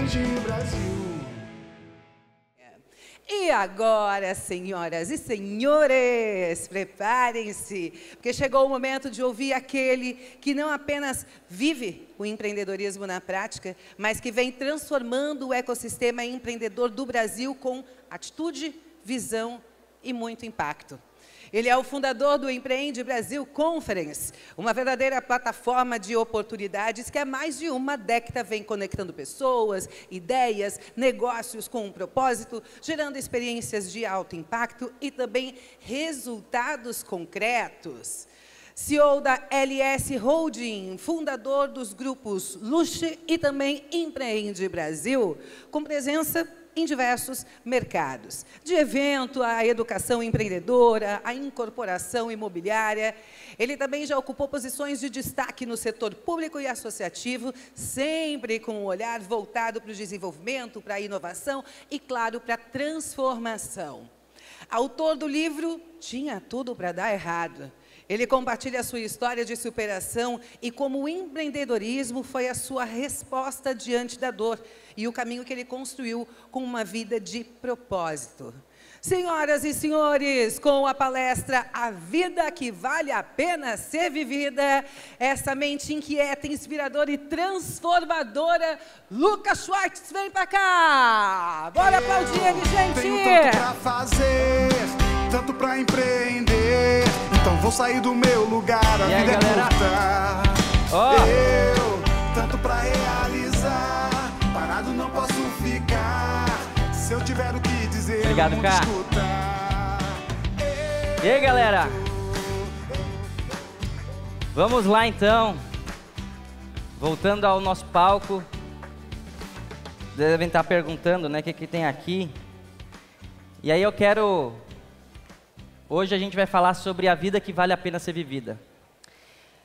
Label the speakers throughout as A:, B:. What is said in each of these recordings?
A: Empreende Brasil.
B: E agora, senhoras e senhores, preparem-se, porque chegou o momento de ouvir aquele que não apenas vive o empreendedorismo na prática, mas que vem transformando o ecossistema empreendedor do Brasil com atitude, visão e muito impacto. Ele é o fundador do Empreende Brasil Conference, uma verdadeira plataforma de oportunidades que há mais de uma década vem conectando pessoas, ideias, negócios com um propósito, gerando experiências de alto impacto e também resultados concretos. CEO da LS Holding, fundador dos grupos Luxe e também Empreende Brasil, com presença em diversos mercados, de evento à educação empreendedora, à incorporação imobiliária. Ele também já ocupou posições de destaque no setor público e associativo, sempre com um olhar voltado para o desenvolvimento, para a inovação e, claro, para a transformação. Autor do livro Tinha Tudo para Dar Errado. Ele compartilha a sua história de superação e como o empreendedorismo foi a sua resposta diante da dor e o caminho que ele construiu com uma vida de propósito. Senhoras e senhores, com a palestra A Vida que Vale a Pena Ser Vivida, essa mente inquieta, inspiradora e transformadora, Lucas Schwartz, vem pra cá! Bora aplaudir ele, gente!
A: Tenho tanto pra fazer, tanto pra empreender, então vou sair do meu lugar, a
C: E aí,
A: vida
C: galera?
A: é curta. Eu, tanto pra realizar, parado não posso ficar, se eu tiver o que dizer,
C: Obrigado,
A: o mundo
C: Cá.
A: escuta.
C: E aí, galera? Vamos lá, então. Voltando ao nosso palco. Devem estar perguntando, né, o que tem aqui. E aí eu quero... Hoje a gente vai falar sobre a vida que vale a pena ser vivida.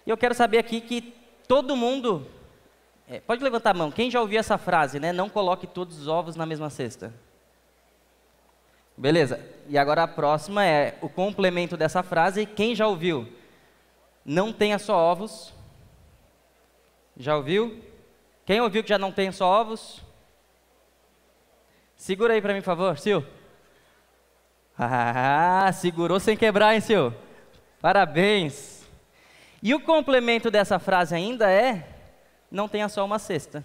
C: E eu quero saber aqui que todo mundo... pode levantar a mão. Quem já ouviu essa frase, né? Não coloque todos os ovos na mesma cesta. Beleza. E agora a próxima é o complemento dessa frase. Quem já ouviu? Não tenha só ovos. Já ouviu? Quem ouviu que já não tem só ovos? Segura aí para mim, por favor, Sil. Ah, segurou sem quebrar, hein, Sil? Parabéns. E o complemento dessa frase ainda é: não tenha só uma cesta.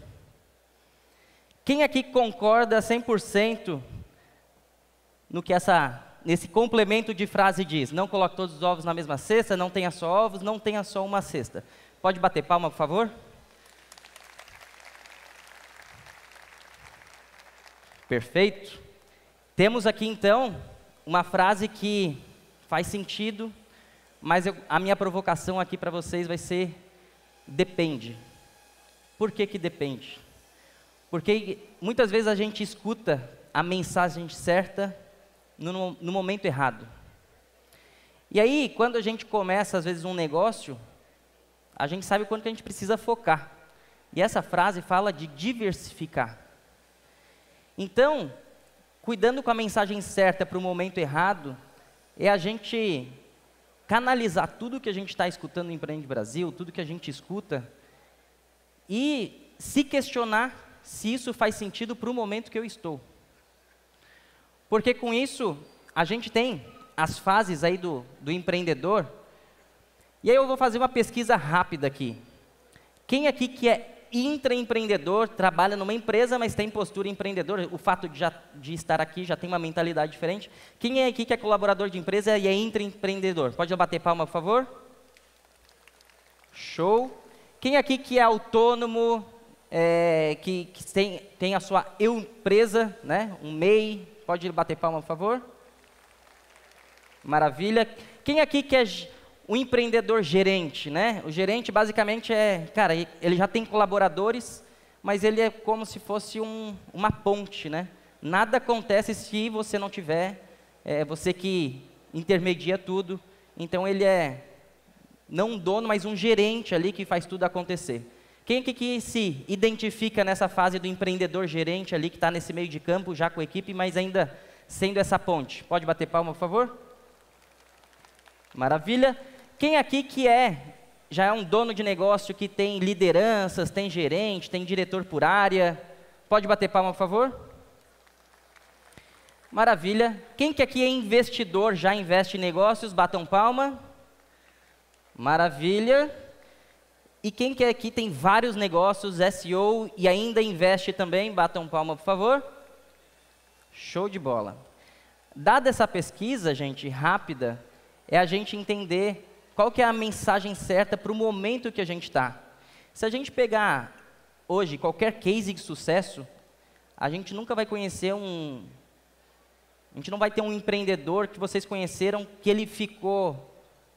C: Quem aqui concorda 100% no que nesse complemento de frase diz? Não coloque todos os ovos na mesma cesta, não tenha só ovos, não tenha só uma cesta. Pode bater palma, por favor? Perfeito. Temos aqui, então, uma frase que faz sentido, mas a minha provocação aqui para vocês vai ser: depende. Por que que depende? Porque muitas vezes a gente escuta a mensagem certa no momento errado. E aí, quando a gente começa, às vezes, um negócio, a gente sabe o quanto que a gente precisa focar. E essa frase fala de diversificar. Então, cuidando com a mensagem certa para o momento errado, é a gente canalizar tudo que a gente está escutando no Empreende Brasil, tudo que a gente escuta, e se questionar se isso faz sentido para o momento que eu estou. Porque com isso, a gente tem as fases aí do empreendedor, e aí eu vou fazer uma pesquisa rápida aqui. Quem aqui que é intraempreendedor, trabalha numa empresa, mas tem postura empreendedora, o fato de estar aqui já tem uma mentalidade diferente? Quem é aqui que é colaborador de empresa e é intraempreendedor? Pode bater palma, por favor? Show. Quem aqui que é autônomo, que tem a sua empresa, né? Um MEI, pode bater palma, por favor? Maravilha. Quem aqui que é o empreendedor gerente, né? O gerente basicamente cara, ele já tem colaboradores, mas ele é como se fosse uma ponte, né? Nada acontece se você não tiver, você que intermedia tudo. Então ele é não um dono, mas um gerente ali que faz tudo acontecer. Quem que se identifica nessa fase do empreendedor gerente ali, que está nesse meio de campo já com a equipe, mas ainda sendo essa ponte? Pode bater palma, por favor? Maravilha. Quem aqui que já é um dono de negócio, que tem lideranças, tem gerente, tem diretor por área? Pode bater palma, por favor? Maravilha. Quem que aqui é investidor, já investe em negócios? Batam palma. Maravilha. E quem que aqui tem vários negócios, SEO, e ainda investe também? Batam palma, por favor. Show de bola. Dada essa pesquisa, gente, rápida, é a gente entender qual que é a mensagem certa para o momento que a gente está. Se a gente pegar hoje qualquer case de sucesso, a gente nunca vai conhecer a gente não vai ter um empreendedor que vocês conheceram que ele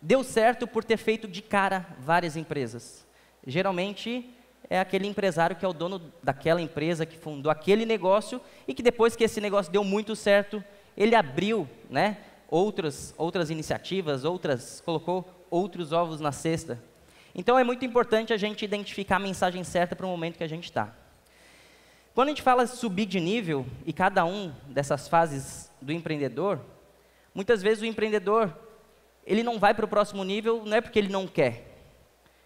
C: deu certo por ter feito de cara várias empresas. Geralmente é aquele empresário que é o dono daquela empresa, que fundou aquele negócio e que depois que esse negócio deu muito certo, ele abriu, né, outras iniciativas, colocou outros ovos na cesta. Então é muito importante a gente identificar a mensagem certa para o momento que a gente está. Quando a gente fala subir de nível, e cada um dessas fases do empreendedor, muitas vezes o empreendedor, ele não vai para o próximo nível, não é porque ele não quer,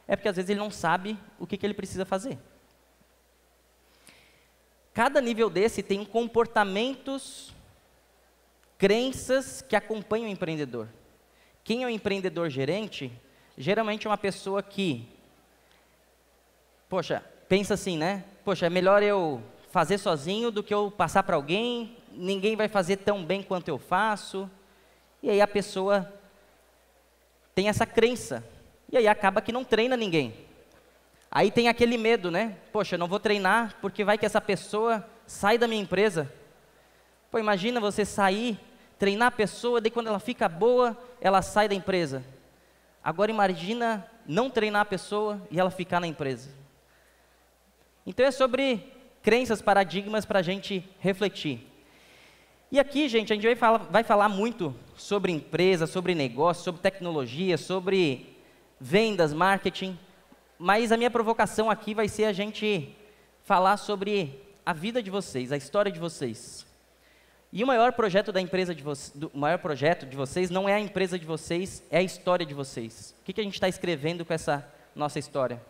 C: é porque às vezes ele não sabe o que ele precisa fazer. Cada nível desse tem comportamentos, crenças que acompanham o empreendedor. Quem é o empreendedor gerente, geralmente é uma pessoa que, poxa, pensa assim, né? Poxa, é melhor eu fazer sozinho do que eu passar para alguém, ninguém vai fazer tão bem quanto eu faço. E aí a pessoa tem essa crença, e aí acaba que não treina ninguém. Aí tem aquele medo, né? Poxa, eu não vou treinar porque vai que essa pessoa sai da minha empresa. Pô, imagina você sair, treinar a pessoa, daí quando ela fica boa, ela sai da empresa. Agora imagina não treinar a pessoa e ela ficar na empresa. Então é sobre crenças, paradigmas para a gente refletir. E aqui, gente, a gente vai falar muito sobre empresa, sobre negócio, sobre tecnologia, sobre vendas, marketing, mas a minha provocação aqui vai ser a gente falar sobre a vida de vocês, a história de vocês. E o maior projeto da empresa o maior projeto de vocês não é a empresa de vocês, é a história de vocês. O que a gente está escrevendo com essa nossa história?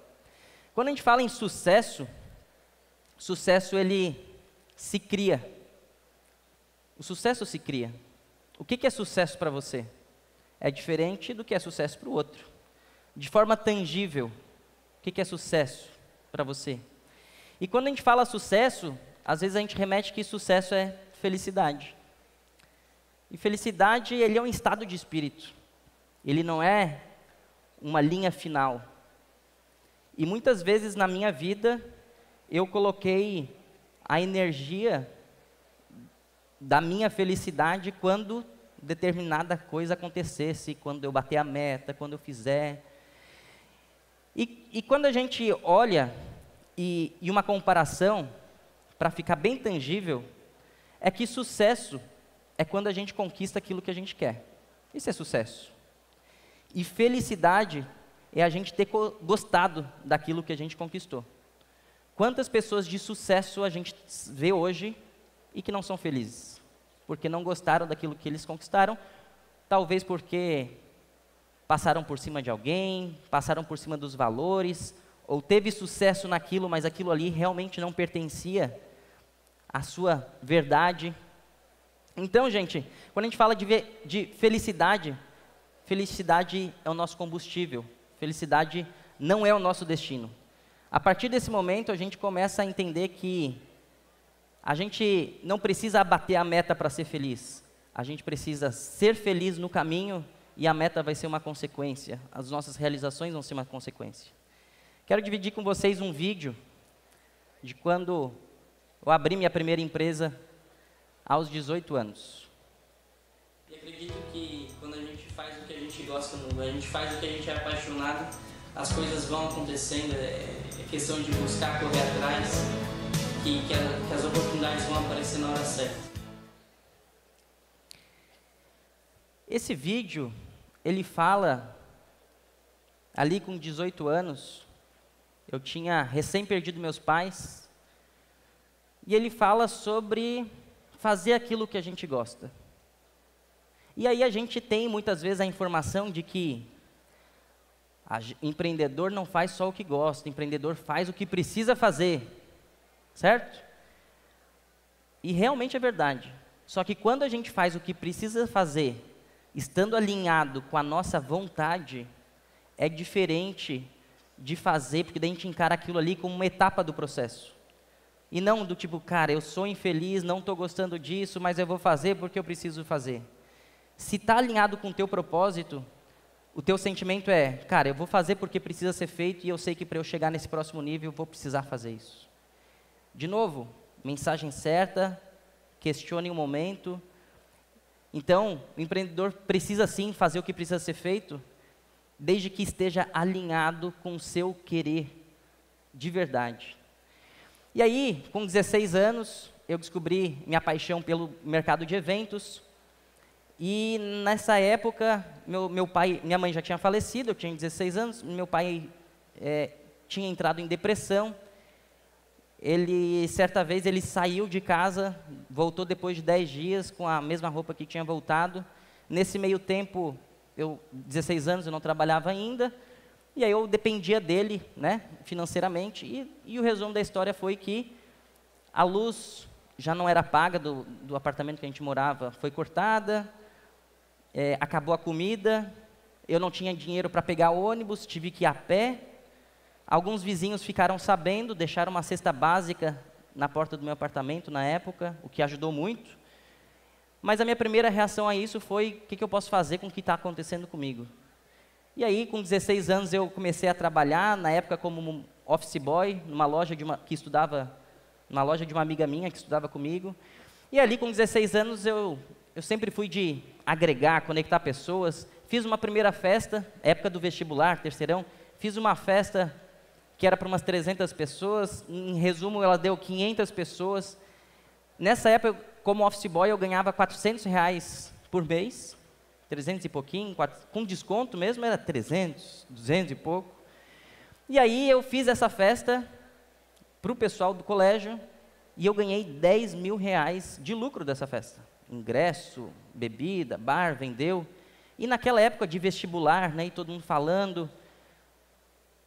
C: Quando a gente fala em sucesso, ele se cria. O sucesso se cria. O que é sucesso para você? É diferente do que é sucesso para o outro. De forma tangível, o que é sucesso para você? E quando a gente fala sucesso, às vezes a gente remete que sucesso é felicidade. E felicidade, ele é um estado de espírito. Ele não é uma linha final. E muitas vezes na minha vida, eu coloquei a energia da minha felicidade quando determinada coisa acontecesse, quando eu bater a meta, quando eu fizer. E quando a gente olha, e uma comparação, para ficar bem tangível, é que sucesso é quando a gente conquista aquilo que a gente quer. Isso é sucesso. E felicidade é a gente ter gostado daquilo que a gente conquistou. Quantas pessoas de sucesso a gente vê hoje e que não são felizes? Porque não gostaram daquilo que eles conquistaram, talvez porque passaram por cima de alguém, passaram por cima dos valores, ou teve sucesso naquilo, mas aquilo ali realmente não pertencia à sua verdade. Então, gente, quando a gente fala de felicidade, felicidade é o nosso combustível, felicidade não é o nosso destino. A partir desse momento, a gente começa a entender que a gente não precisa abater a meta para ser feliz. A gente precisa ser feliz no caminho e a meta vai ser uma consequência. As nossas realizações vão ser uma consequência. Quero dividir com vocês um vídeo de quando eu abri minha primeira empresa aos 18 anos.
D: E acredito que quando a gente faz o que a gente gosta, a gente faz o que a gente é apaixonado, as coisas vão acontecendo, é questão de buscar, correr atrás, que as oportunidades vão aparecer na hora certa.
C: Esse vídeo, ele fala, ali com 18 anos, eu tinha recém perdido meus pais, e ele fala sobre fazer aquilo que a gente gosta. E aí a gente tem muitas vezes a informação de que empreendedor não faz só o que gosta, empreendedor faz o que precisa fazer, certo? E realmente é verdade. Só que quando a gente faz o que precisa fazer, estando alinhado com a nossa vontade, é diferente de fazer, porque daí a gente encara aquilo ali como uma etapa do processo. E não do tipo, cara, eu sou infeliz, não estou gostando disso, mas eu vou fazer porque eu preciso fazer. Se está alinhado com o teu propósito, o teu sentimento é, cara, eu vou fazer porque precisa ser feito e eu sei que para eu chegar nesse próximo nível, eu vou precisar fazer isso. De novo, mensagem certa, questione o momento. Então, o empreendedor precisa sim fazer o que precisa ser feito, desde que esteja alinhado com o seu querer de verdade. E aí, com 16 anos, eu descobri minha paixão pelo mercado de eventos. E nessa época, minha mãe já tinha falecido, eu tinha 16 anos, meu pai tinha entrado em depressão. Certa vez, ele saiu de casa, voltou depois de 10 dias com a mesma roupa que tinha voltado. Nesse meio tempo, 16 anos, eu não trabalhava ainda, e aí eu dependia dele, né, financeiramente, e o resumo da história foi que a luz já não era paga do apartamento que a gente morava, foi cortada, acabou a comida, eu não tinha dinheiro para pegar ônibus, tive que ir a pé. Alguns vizinhos ficaram sabendo, deixaram uma cesta básica na porta do meu apartamento na época, o que ajudou muito. Mas a minha primeira reação a isso foi, o que eu posso fazer com o que está acontecendo comigo? E aí, com 16 anos, eu comecei a trabalhar, na época como office boy, numa loja de uma amiga minha que estudava comigo. E ali, com 16 anos, eu sempre fui de agregar, conectar pessoas. Fiz uma primeira festa, época do vestibular, terceirão, fiz uma festa que era para umas 300 pessoas, em resumo, ela deu 500 pessoas. Nessa época, como office boy, eu ganhava R$400 por mês, 300 e pouquinho, com desconto mesmo, era 300, 200 e pouco. E aí eu fiz essa festa para o pessoal do colégio e eu ganhei R$10 mil de lucro dessa festa. Ingresso, bebida, bar, vendeu. E naquela época de vestibular, né, e todo mundo falando,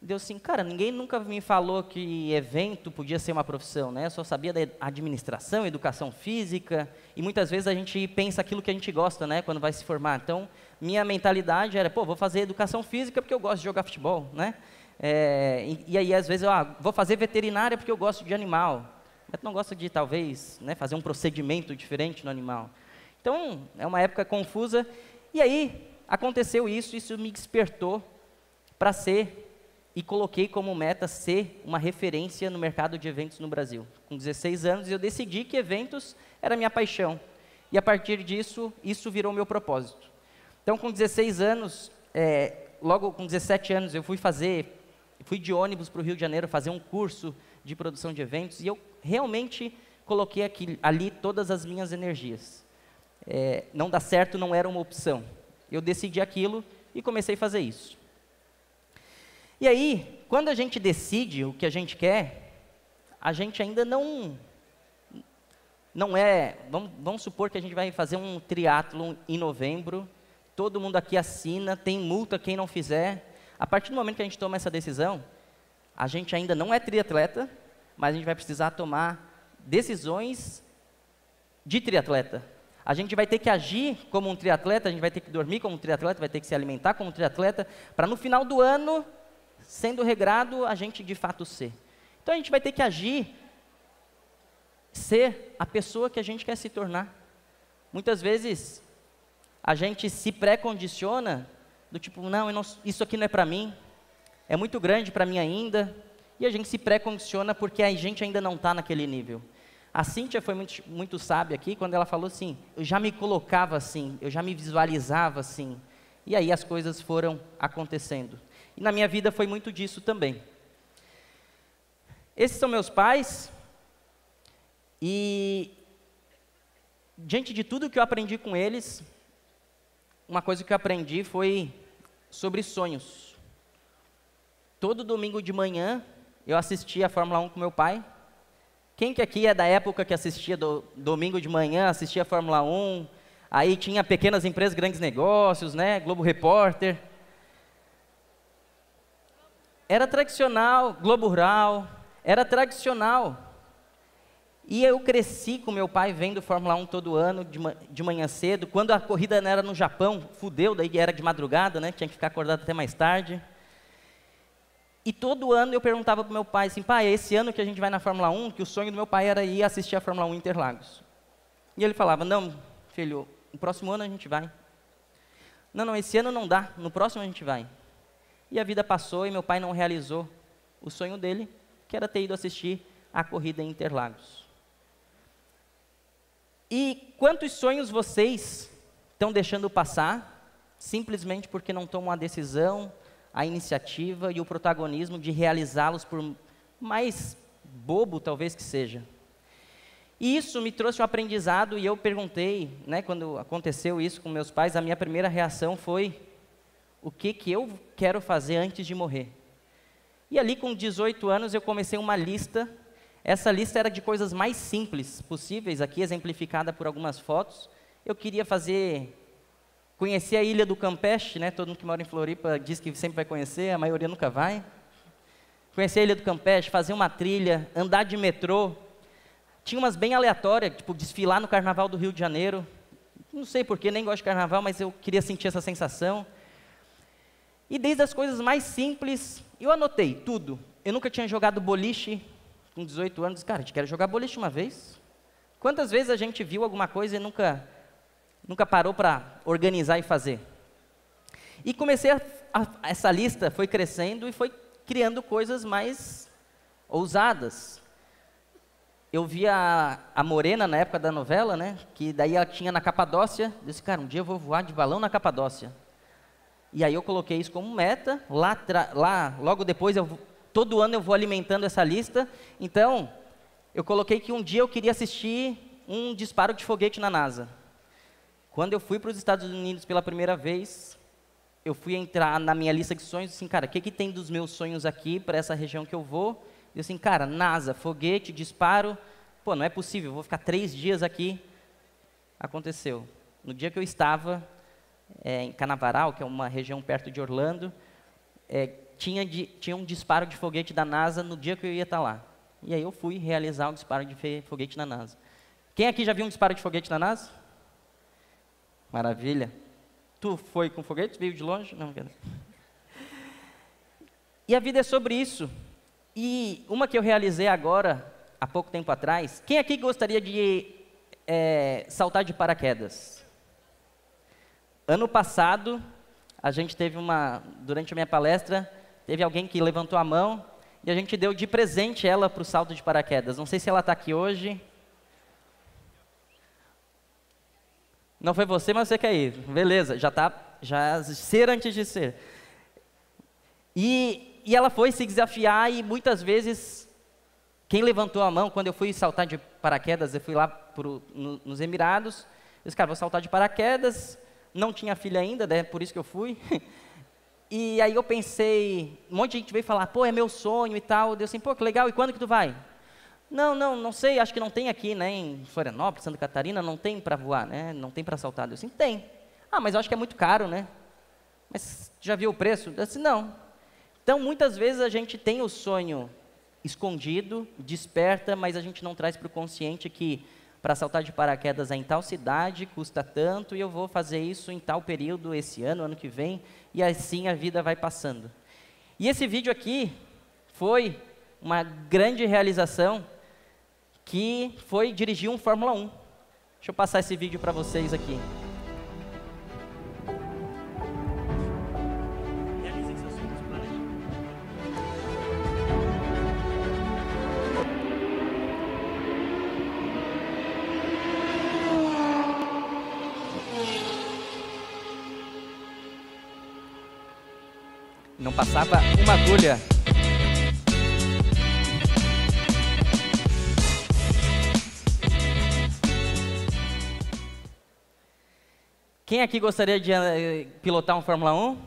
C: deu assim, cara, ninguém nunca me falou que evento podia ser uma profissão, né? Eu só sabia da administração, educação física, e muitas vezes a gente pensa aquilo que a gente gosta, né, quando vai se formar. Então, minha mentalidade era, vou fazer educação física porque eu gosto de jogar futebol, né? E aí, às vezes, vou fazer veterinária porque eu gosto de animal. Mas não gosto de, talvez, né, fazer um procedimento diferente no animal. Então, é uma época confusa. E aí, aconteceu isso me despertou para ser, e coloquei como meta ser uma referência no mercado de eventos no Brasil. Com 16 anos, eu decidi que eventos era minha paixão. E a partir disso, isso virou meu propósito. Então, com 16 anos, logo com 17 anos, eu fui de ônibus para o Rio de Janeiro fazer um curso de produção de eventos, e eu realmente coloquei ali todas as minhas energias. Não dar certo não era uma opção. Eu decidi aquilo e comecei a fazer isso. E aí, quando a gente decide o que a gente quer, a gente ainda não é... Vamos supor que a gente vai fazer um triatlon em novembro, todo mundo aqui assina, tem multa quem não fizer. A partir do momento que a gente toma essa decisão, a gente ainda não é triatleta, mas a gente vai precisar tomar decisões de triatleta. A gente vai ter que agir como um triatleta, a gente vai ter que dormir como um triatleta, vai ter que se alimentar como um triatleta, para no final do ano, sendo regrado, a gente de fato ser. Então a gente vai ter que agir, ser a pessoa que a gente quer se tornar. Muitas vezes, a gente se pré-condiciona do tipo, não, isso aqui não é para mim, é muito grande para mim ainda, e a gente se pré-condiciona porque a gente ainda não está naquele nível. A Cíntia foi muito sábia aqui, quando ela falou assim, eu já me colocava assim, eu já me visualizava assim, e aí as coisas foram acontecendo. E na minha vida foi muito disso também. Esses são meus pais, e diante de tudo que eu aprendi com eles, uma coisa que eu aprendi foi sobre sonhos. Todo domingo de manhã, eu assistia a Fórmula 1 com meu pai. Quem que aqui é da época que assistia domingo de manhã, assistia a Fórmula 1, aí tinha Pequenas Empresas, Grandes Negócios, né, Globo Repórter. Era tradicional, Globo Rural, era tradicional. E eu cresci com meu pai vendo Fórmula 1 todo ano, de manhã cedo. Quando a corrida era no Japão, fudeu, daí era de madrugada, né? Tinha que ficar acordado até mais tarde. E todo ano eu perguntava para o meu pai assim, pai, é esse ano que a gente vai na Fórmula 1, que o sonho do meu pai era ir assistir a Fórmula 1 em Interlagos. E ele falava, não, filho, no próximo ano a gente vai. Não, esse ano não dá, no próximo a gente vai. E a vida passou e meu pai não realizou o sonho dele, que era ter ido assistir a corrida em Interlagos. E quantos sonhos vocês estão deixando passar, simplesmente porque não tomam a decisão, a iniciativa e o protagonismo de realizá-los, por mais bobo talvez que seja? E isso me trouxe um aprendizado, e eu perguntei, né, quando aconteceu isso com meus pais, a minha primeira reação foi, o que eu quero fazer antes de morrer? E ali com 18 anos eu comecei uma lista. Essa lista era de coisas mais simples possíveis, aqui exemplificada por algumas fotos. Eu queria conhecer a Ilha do Campeche, né? Todo mundo que mora em Floripa diz que sempre vai conhecer, a maioria nunca vai. Conhecer a Ilha do Campeche, fazer uma trilha, andar de metrô. Tinha umas bem aleatórias, tipo desfilar no Carnaval do Rio de Janeiro. Não sei porquê, nem gosto de Carnaval, mas eu queria sentir essa sensação. E desde as coisas mais simples, eu anotei tudo. Eu nunca tinha jogado boliche com 18 anos. Cara, a gente quer jogar boliche uma vez. Quantas vezes a gente viu alguma coisa e nunca parou para organizar e fazer? E comecei essa lista foi crescendo e foi criando coisas mais ousadas. Eu via a Morena na época da novela, né? Que daí ela tinha na Capadócia. Eu disse, cara, um dia eu vou voar de balão na Capadócia. E aí eu coloquei isso como meta. Lá logo depois, todo ano eu vou alimentando essa lista. Então, eu coloquei que um dia eu queria assistir um disparo de foguete na NASA. Quando eu fui para os Estados Unidos pela primeira vez, eu fui entrar na minha lista de sonhos, assim, cara, o que tem dos meus sonhos aqui para essa região que eu vou? E assim, cara, NASA, foguete, disparo, pô, não é possível, eu vou ficar 3 dias aqui. Aconteceu. No dia que eu estava em Canaveral, que é uma região perto de Orlando, tinha um disparo de foguete da NASA no dia que eu ia estar lá. E aí eu fui realizar um disparo de foguete na NASA. Quem aqui já viu um disparo de foguete na NASA? Maravilha. Tu foi com foguete? Veio de longe? Não, quero. E a vida é sobre isso. E uma que eu realizei agora, há pouco tempo atrás. Quem aqui gostaria de saltar de paraquedas? Ano passado, a gente teve durante a minha palestra, teve alguém que levantou a mão e a gente deu de presente ela para o salto de paraquedas. Não sei se ela está aqui hoje. Não foi você, mas você quer ir. Beleza, já ser antes de ser. E ela foi se desafiar e muitas vezes, quem levantou a mão, quando eu fui saltar de paraquedas, eu fui lá nos Emirados, eu disse, cara, vou saltar de paraquedas, não tinha filha ainda, né, por isso que eu fui. E aí eu pensei, um monte de gente veio falar, pô, é meu sonho e tal. Eu disse assim, pô, que legal, e quando que tu vai? Não sei, acho que não tem aqui, né, em Florianópolis, Santa Catarina, não tem para voar, né, não tem para saltar. Eu disse, tem. Ah, mas eu acho que é muito caro, né? Mas já viu o preço? Eu disse, não. Então, muitas vezes a gente tem o sonho escondido, desperta, mas a gente não traz para o consciente que para saltar de paraquedas é em tal cidade, custa tanto, e eu vou fazer isso em tal período, esse ano, ano que vem, e assim a vida vai passando. E esse vídeo aqui foi uma grande realização, que foi dirigir um Fórmula 1. Deixa eu passar esse vídeo para vocês aqui. Não passava uma agulha. Quem aqui gostaria de pilotar um Fórmula 1?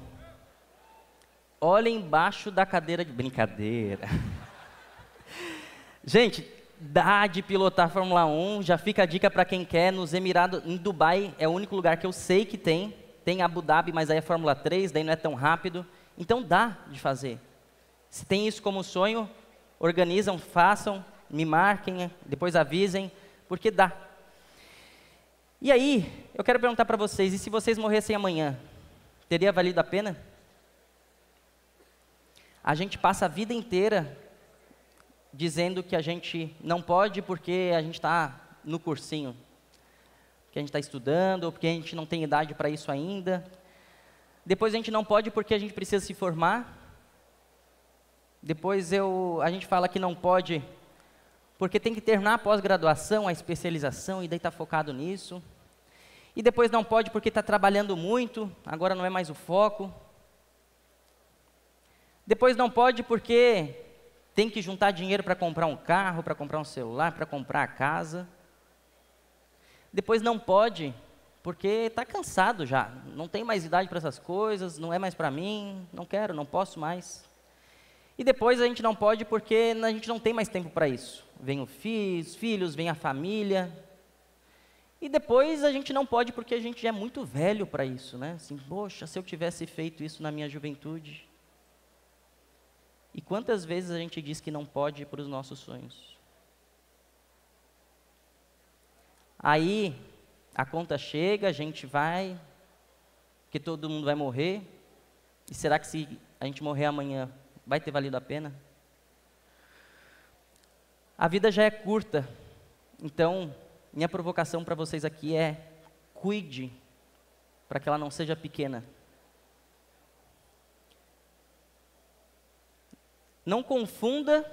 C: Olha embaixo da cadeira de brincadeira. Gente, dá de pilotar Fórmula 1, já fica a dica para quem quer, nos Emirados, em Dubai é o único lugar que eu sei que tem Abu Dhabi, mas aí é Fórmula 3, daí não é tão rápido. Então dá de fazer. Se tem isso como sonho, organizam, façam. me marquem, depois avisem, porque dá. E aí, eu quero perguntar para vocês, e se vocês morressem amanhã, teria valido a pena? A gente passa a vida inteira dizendo que a gente não pode porque a gente está no cursinho, porque a gente está estudando, ou porque a gente não tem idade para isso ainda. Depois a gente não pode porque a gente precisa se formar. Depois a gente fala que não pode porque tem que terminar a pós-graduação, a especialização, e daí está focado nisso. E depois não pode porque está trabalhando muito, agora não é mais o foco. Depois não pode porque tem que juntar dinheiro para comprar um carro, para comprar um celular, para comprar a casa. Depois não pode porque está cansado já, não tem mais idade para essas coisas, não é mais para mim, não quero, não posso mais. E depois a gente não pode porque a gente não tem mais tempo para isso. Vem os filhos, vem a família. E depois a gente não pode porque a gente já é muito velho para isso, né? Assim, poxa, se eu tivesse feito isso na minha juventude. E quantas vezes a gente diz que não pode para os nossos sonhos? Aí a conta chega, a gente vai, que todo mundo vai morrer. E será que se a gente morrer amanhã, vai ter valido a pena? A vida já é curta, então minha provocação para vocês aqui é: cuide para que ela não seja pequena. Não confunda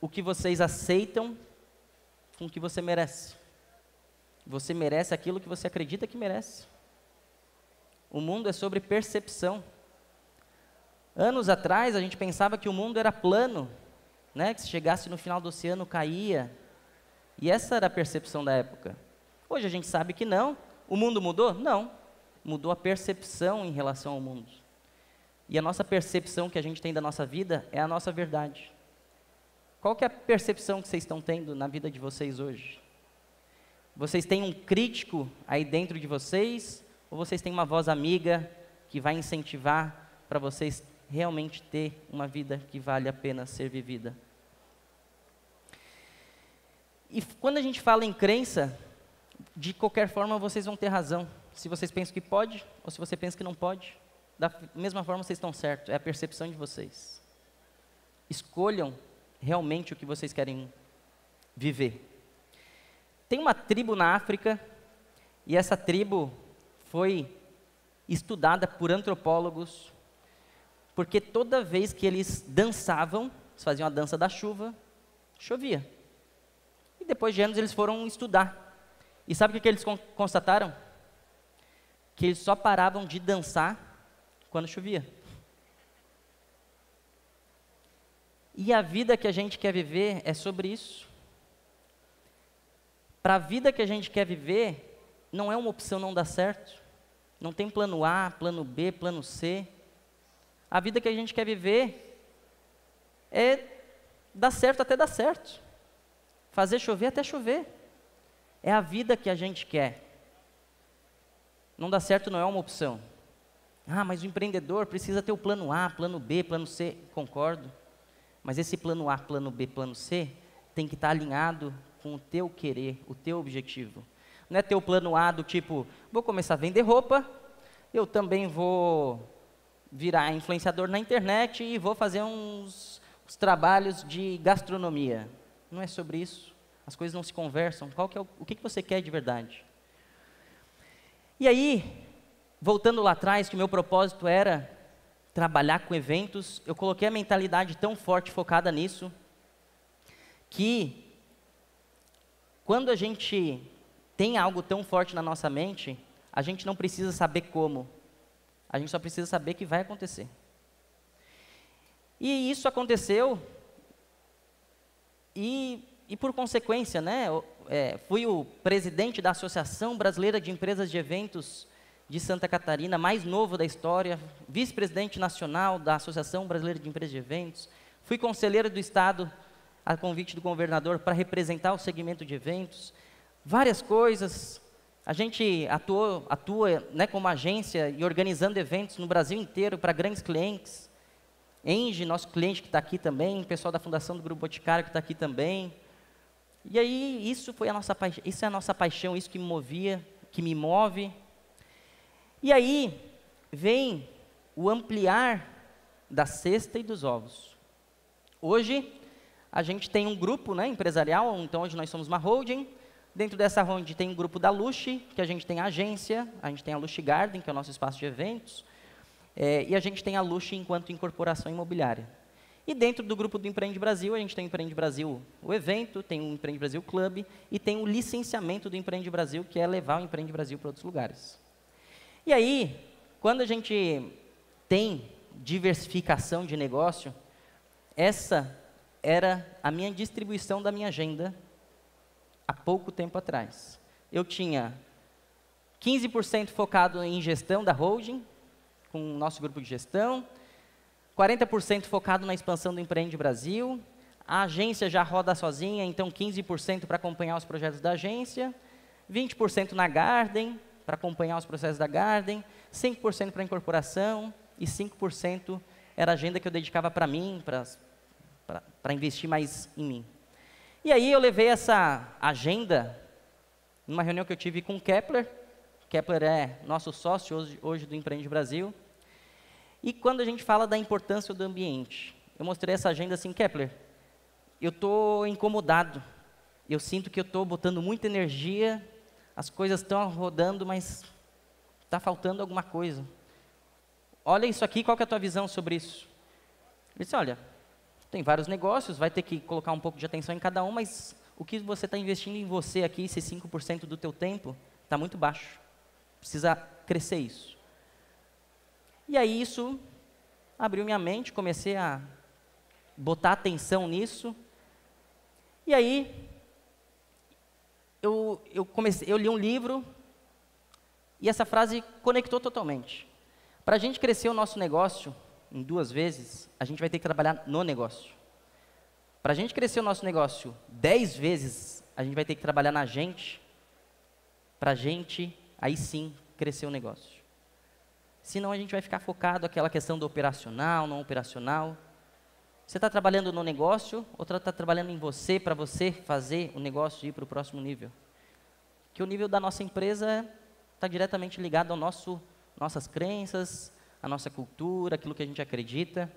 C: o que vocês aceitam com o que você merece. Você merece aquilo que você acredita que merece. O mundo é sobre percepção. Anos atrás, a gente pensava que o mundo era plano, né? Que se chegasse no final do oceano, caía. E essa era a percepção da época. Hoje a gente sabe que não. O mundo mudou? Não. Mudou a percepção em relação ao mundo. E a nossa percepção que a gente tem da nossa vida é a nossa verdade. Qual que é a percepção que vocês estão tendo na vida de vocês hoje? Vocês têm um crítico aí dentro de vocês? Ou vocês têm uma voz amiga que vai incentivar para vocês realmente ter uma vida que vale a pena ser vivida? E quando a gente fala em crença, de qualquer forma vocês vão ter razão. Se vocês pensam que pode, ou se você pensa que não pode, da mesma forma vocês estão certos. É a percepção de vocês. Escolham realmente o que vocês querem viver. Tem uma tribo na África, e essa tribo foi estudada por antropólogos, porque toda vez que eles dançavam, eles faziam a dança da chuva, chovia. E depois de anos eles foram estudar. E sabe o que eles constataram? Que eles só paravam de dançar quando chovia. E a vida que a gente quer viver é sobre isso. Para a vida que a gente quer viver, não é uma opção não dar certo. Não tem plano A, plano B, plano C. A vida que a gente quer viver é dar certo até dar certo. Fazer chover até chover. É a vida que a gente quer. Não dar certo não é uma opção. Ah, mas o empreendedor precisa ter o plano A, plano B, plano C. Concordo. Mas esse plano A, plano B, plano C tem que estar alinhado com o teu querer, o teu objetivo. Não é ter o plano A do tipo, vou começar a vender roupa, eu também vou virar influenciador na internet e vou fazer uns trabalhos de gastronomia. Não é sobre isso. As coisas não se conversam. O que você quer de verdade? E aí, voltando lá atrás, que o meu propósito era trabalhar com eventos, eu coloquei a mentalidade tão forte, focada nisso, que quando a gente tem algo tão forte na nossa mente, a gente não precisa saber como. A gente só precisa saber que vai acontecer. E isso aconteceu, e por consequência, né, fui o presidente da Associação Brasileira de Empresas de Eventos de Santa Catarina, mais novo da história, vice-presidente nacional da Associação Brasileira de Empresas de Eventos, fui conselheiro do Estado, a convite do governador, para representar o segmento de eventos, várias coisas. A gente atua né, como agência e organizando eventos no Brasil inteiro para grandes clientes. Engie, nosso cliente que está aqui também, o pessoal da Fundação do Grupo Boticário que está aqui também. E aí, isso é a nossa paixão, isso que me movia, que me move. E aí, vem o ampliar da cesta e dos ovos. Hoje, a gente tem um grupo, né, empresarial, então hoje nós somos uma holding. Dentro dessa holding tem um grupo da Luxe, que a gente tem a agência, a gente tem a Luxe Garden, que é o nosso espaço de eventos, e a gente tem a Luxe enquanto incorporação imobiliária. E dentro do grupo do Empreende Brasil, a gente tem o Empreende Brasil, o evento, tem o Empreende Brasil Club, e tem o licenciamento do Empreende Brasil, que é levar o Empreende Brasil para outros lugares. E aí, quando a gente tem diversificação de negócio, essa era a minha distribuição da minha agenda há pouco tempo atrás. Eu tinha 15% focado em gestão da holding, com o nosso grupo de gestão, 40% focado na expansão do Empreende Brasil, a agência já roda sozinha, então 15% para acompanhar os projetos da agência, 20% na Garden, para acompanhar os processos da Garden, 5% para a incorporação e 5% era a agenda que eu dedicava para mim, para investir mais em mim. E aí eu levei essa agenda numa reunião que eu tive com o Kepler. Kepler é nosso sócio hoje do Empreende Brasil. E quando a gente fala da importância do ambiente, eu mostrei essa agenda assim, Kepler, eu estou incomodado. Eu sinto que eu estou botando muita energia, as coisas estão rodando, mas está faltando alguma coisa. Olha isso aqui, qual que é a tua visão sobre isso? Ele disse, olha, tem vários negócios, vai ter que colocar um pouco de atenção em cada um, mas o que você está investindo em você aqui, esses 5% do teu tempo, está muito baixo. Precisa crescer isso. E aí isso abriu minha mente, comecei a botar atenção nisso. E aí eu li um livro e essa frase conectou totalmente. Para a gente crescer o nosso negócio em 2 vezes, a gente vai ter que trabalhar no negócio. Para a gente crescer o nosso negócio 10 vezes, a gente vai ter que trabalhar na gente, para a gente, aí sim, crescer o negócio. Senão a gente vai ficar focado naquela questão do operacional, não operacional. Você está trabalhando no negócio, outra está trabalhando em você, para você fazer o negócio ir para o próximo nível. Que o nível da nossa empresa está diretamente ligado ao nossas crenças, a nossa cultura, aquilo que a gente acredita.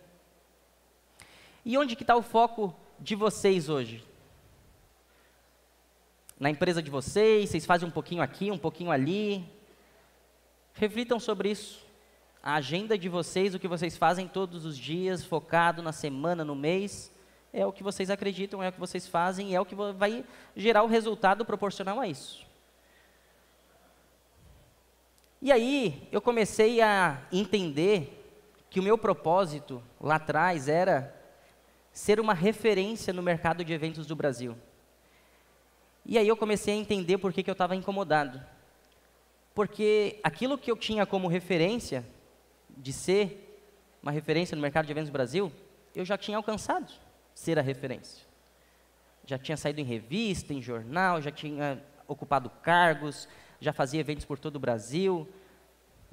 C: E onde que está o foco de vocês hoje? Na empresa de vocês fazem um pouquinho aqui, um pouquinho ali. Reflitam sobre isso. A agenda de vocês, o que vocês fazem todos os dias, focado na semana, no mês, é o que vocês acreditam, é o que vocês fazem, e é o que vai gerar o resultado proporcional a isso. E aí, eu comecei a entender que o meu propósito lá atrás era ser uma referência no mercado de eventos do Brasil. E aí eu comecei a entender por que eu estava incomodado. Porque aquilo que eu tinha como referência, de ser uma referência no mercado de eventos do Brasil, eu já tinha alcançado ser a referência. Já tinha saído em revista, em jornal, já tinha ocupado cargos, já fazia eventos por todo o Brasil,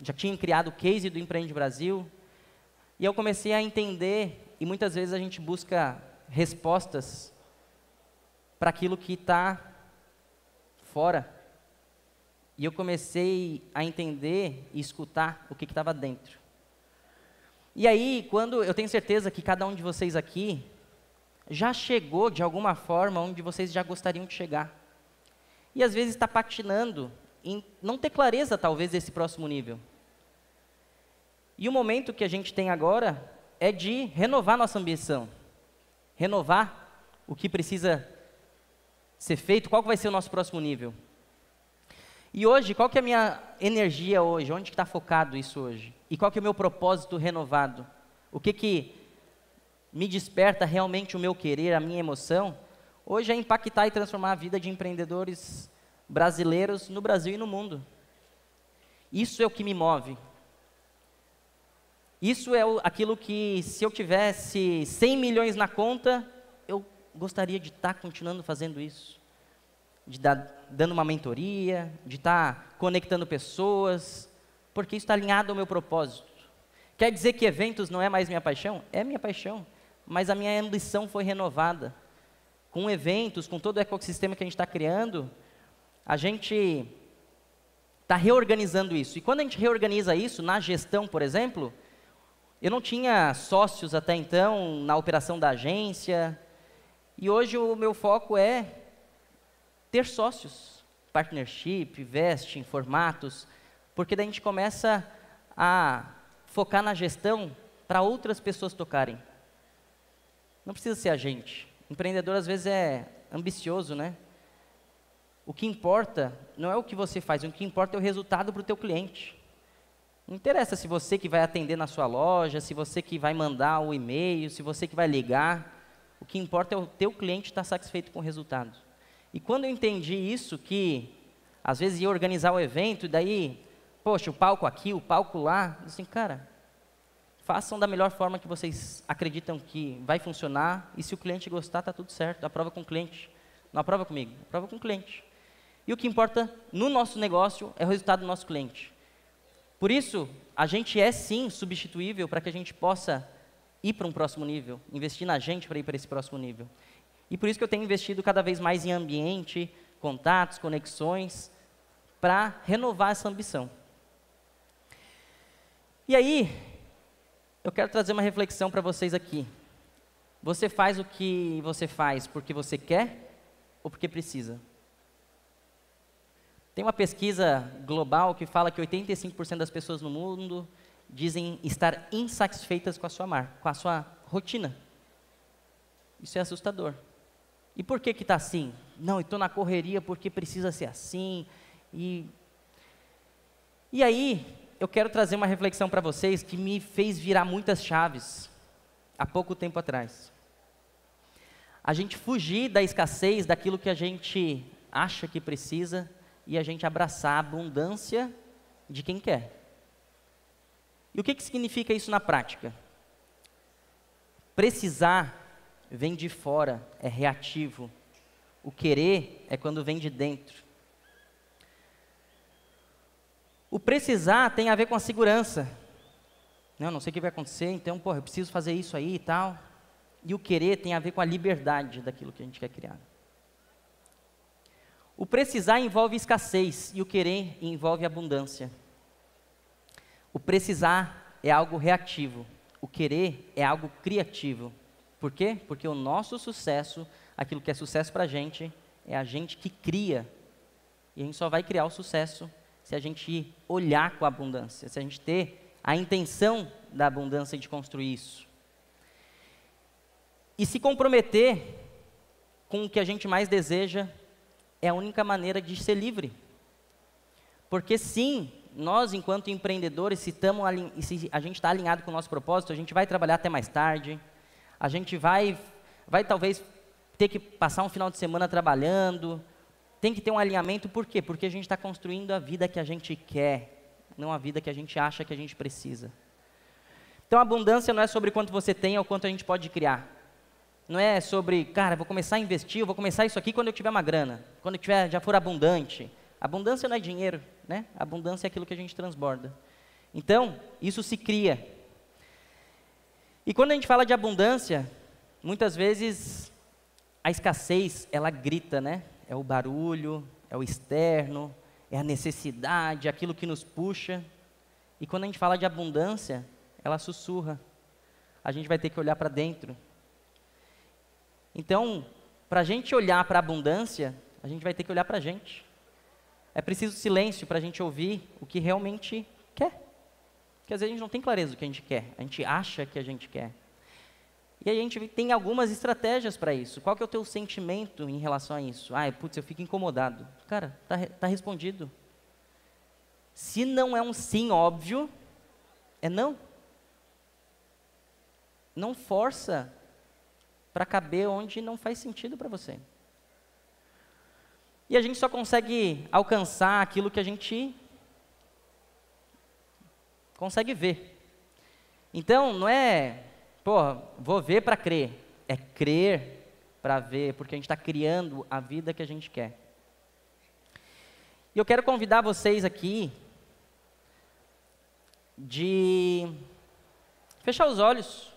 C: já tinha criado o case do Empreende Brasil. E eu comecei a entender, e muitas vezes a gente busca respostas para aquilo que está fora. E eu comecei a entender e escutar o que estava dentro. E aí, quando eu tenho certeza que cada um de vocês aqui já chegou de alguma forma onde vocês já gostariam de chegar. E às vezes está patinando em não ter clareza, talvez, desse próximo nível. E o momento que a gente tem agora é de renovar nossa ambição. Renovar o que precisa ser feito, qual vai ser o nosso próximo nível. E hoje, qual que é a minha energia hoje? Onde está focado isso hoje? E qual que é o meu propósito renovado? O que me desperta realmente o meu querer, a minha emoção? Hoje é impactar e transformar a vida de empreendedores brasileiros no Brasil e no mundo. Isso é o que me move. Isso é aquilo que, se eu tivesse 100 milhões na conta, eu gostaria de estar continuando fazendo isso. De dando uma mentoria, de estar conectando pessoas, porque isso está alinhado ao meu propósito. Quer dizer que eventos não é mais minha paixão? É minha paixão, mas a minha ambição foi renovada. Com eventos, com todo o ecossistema que a gente está criando, a gente está reorganizando isso. E quando a gente reorganiza isso, na gestão, por exemplo, eu não tinha sócios até então na operação da agência, e hoje o meu foco é ter sócios, partnership, vesting, formatos, porque daí a gente começa a focar na gestão para outras pessoas tocarem. Não precisa ser a gente. Empreendedor às vezes é ambicioso, né? O que importa não é o que você faz, o que importa é o resultado para o teu cliente. Não interessa se você que vai atender na sua loja, se você que vai mandar o e-mail, se você que vai ligar. O que importa é o teu cliente estar satisfeito com o resultado. E quando eu entendi isso, que às vezes ia organizar o evento, e daí, poxa, o palco aqui, o palco lá, assim, cara, façam da melhor forma que vocês acreditam que vai funcionar, e se o cliente gostar, está tudo certo, aprova com o cliente. Não aprova comigo, aprova com o cliente. E o que importa no nosso negócio é o resultado do nosso cliente. Por isso, a gente é sim substituível para que a gente possa ir para um próximo nível, investir na gente para ir para esse próximo nível. E por isso que eu tenho investido cada vez mais em ambiente, contatos, conexões, para renovar essa ambição. E aí, eu quero trazer uma reflexão para vocês aqui. Você faz o que você faz porque você quer ou porque precisa? Tem uma pesquisa global que fala que 85% das pessoas no mundo dizem estar insatisfeitas com a sua rotina. Isso é assustador. E por que está assim? Não, eu estou na correria porque precisa ser assim. E aí, eu quero trazer uma reflexão para vocês que me fez virar muitas chaves há pouco tempo atrás. A gente fugir da escassez, daquilo que a gente acha que precisa, e a gente abraçar a abundância de quem quer. E o que significa isso na prática? Precisar vem de fora, é reativo. O querer é quando vem de dentro. O precisar tem a ver com a segurança. Não sei o que vai acontecer, então, eu preciso fazer isso aí e tal. E o querer tem a ver com a liberdade daquilo que a gente quer criar. O precisar envolve escassez e o querer envolve abundância. O precisar é algo reativo, o querer é algo criativo. Por quê? Porque o nosso sucesso, aquilo que é sucesso para a gente, é a gente que cria. E a gente só vai criar o sucesso se a gente olhar com a abundância, se a gente ter a intenção da abundância de construir isso. E se comprometer com o que a gente mais deseja é a única maneira de ser livre. Porque sim, nós enquanto empreendedores, se a gente está alinhado com o nosso propósito, a gente vai trabalhar até mais tarde, a gente vai talvez ter que passar um final de semana trabalhando, tem que ter um alinhamento, por quê? Porque a gente está construindo a vida que a gente quer, não a vida que a gente acha que a gente precisa. Então a abundância não é sobre quanto você tem ou quanto a gente pode criar. Não é sobre, cara, vou começar a investir, eu vou começar isso aqui quando eu tiver uma grana, quando eu já for abundante. Abundância não é dinheiro, né? Abundância é aquilo que a gente transborda. Então, isso se cria. E quando a gente fala de abundância, muitas vezes a escassez, ela grita, né? É o barulho, é o externo, é a necessidade, aquilo que nos puxa. E quando a gente fala de abundância, ela sussurra. A gente vai ter que olhar para dentro. Então, para a gente olhar para a abundância, a gente vai ter que olhar para a gente. É preciso silêncio para a gente ouvir o que realmente quer. Porque às vezes a gente não tem clareza do que a gente quer, a gente acha que a gente quer. E a gente tem algumas estratégias para isso. Qual que é o teu sentimento em relação a isso? Eu fico incomodado. Cara, tá respondido. Se não é um sim óbvio, é não. Não força para caber onde não faz sentido para você. E a gente só consegue alcançar aquilo que a gente consegue ver. Então, não é, vou ver para crer. É crer para ver, porque a gente está criando a vida que a gente quer. E eu quero convidar vocês aqui de fechar os olhos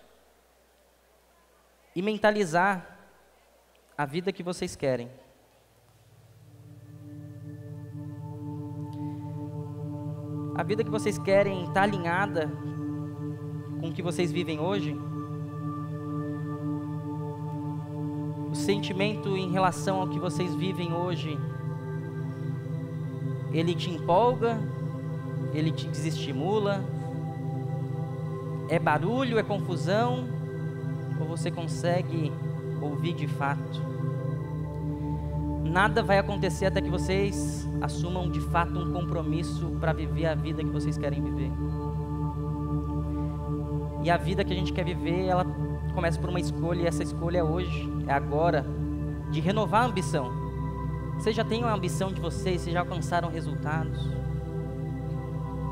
C: e mentalizar a vida que vocês querem. A vida que vocês querem está alinhada com o que vocês vivem hoje? O sentimento em relação ao que vocês vivem hoje, ele te empolga? Ele te desestimula? É barulho, é confusão? Ou você consegue ouvir de fato? Nada vai acontecer até que vocês assumam de fato um compromisso para viver a vida que vocês querem viver. E a vida que a gente quer viver, ela começa por uma escolha, e essa escolha é hoje, é agora, de renovar a ambição. Vocês já têm uma ambição de vocês, vocês já alcançaram resultados.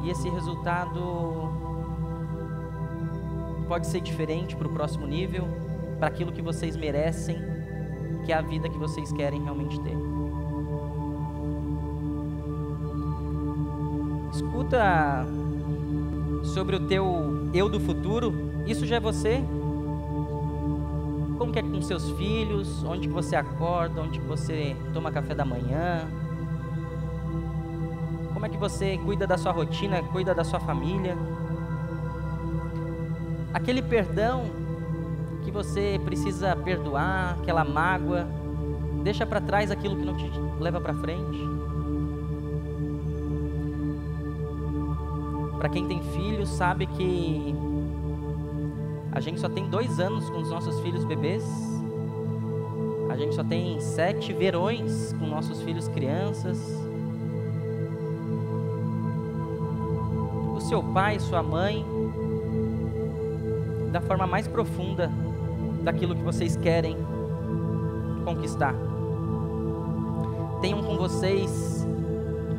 C: E esse resultado pode ser diferente para o próximo nível, para aquilo que vocês merecem, que é a vida que vocês querem realmente ter. Escuta sobre o teu eu do futuro. Isso já é você? Como que é com seus filhos? Onde que você acorda? Onde que você toma café da manhã? Como é que você cuida da sua rotina, cuida da sua família? Aquele perdão que você precisa perdoar, aquela mágoa, deixa para trás aquilo que não te leva para frente. Para quem tem filhos, sabe que a gente só tem 2 anos com os nossos filhos bebês. A gente só tem 7 verões com nossos filhos crianças. O seu pai, sua mãe, da forma mais profunda daquilo que vocês querem conquistar. Tenham com vocês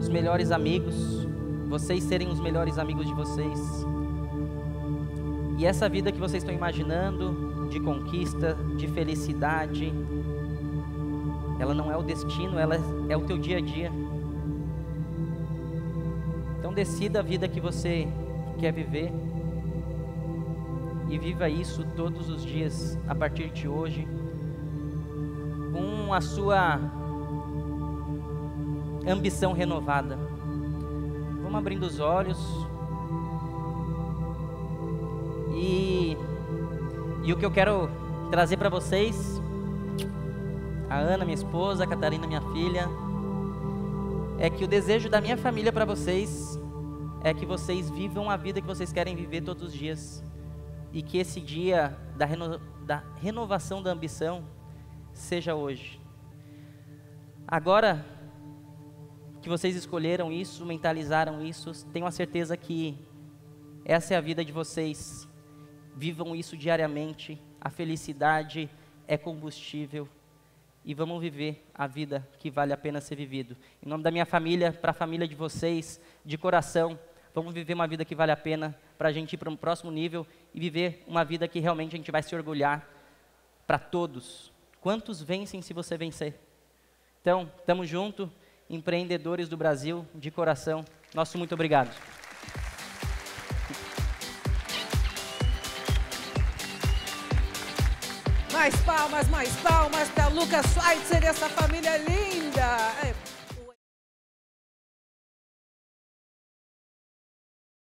C: os melhores amigos, vocês serem os melhores amigos de vocês. E essa vida que vocês estão imaginando, de conquista, de felicidade, ela não é o destino, ela é o teu dia a dia. Então decida a vida que você quer viver e viva isso todos os dias, a partir de hoje, com a sua ambição renovada. Vamos abrindo os olhos. E o que eu quero trazer para vocês, a Ana, minha esposa, a Catarina, minha filha, é que o desejo da minha família para vocês é que vocês vivam a vida que vocês querem viver todos os dias. E que esse dia da renovação da ambição seja hoje. Agora que vocês escolheram isso, mentalizaram isso, tenho a certeza que essa é a vida de vocês. Vivam isso diariamente. A felicidade é combustível. E vamos viver a vida que vale a pena ser vivido. Em nome da minha família, para a família de vocês, de coração, vamos viver uma vida que vale a pena para a gente ir para um próximo nível e viver uma vida que realmente a gente vai se orgulhar para todos. Quantos vencem se você vencer? Então, estamos juntos, empreendedores do Brasil, de coração. Nosso muito obrigado.
B: Mais palmas para Lucas Schweitzer e essa família linda.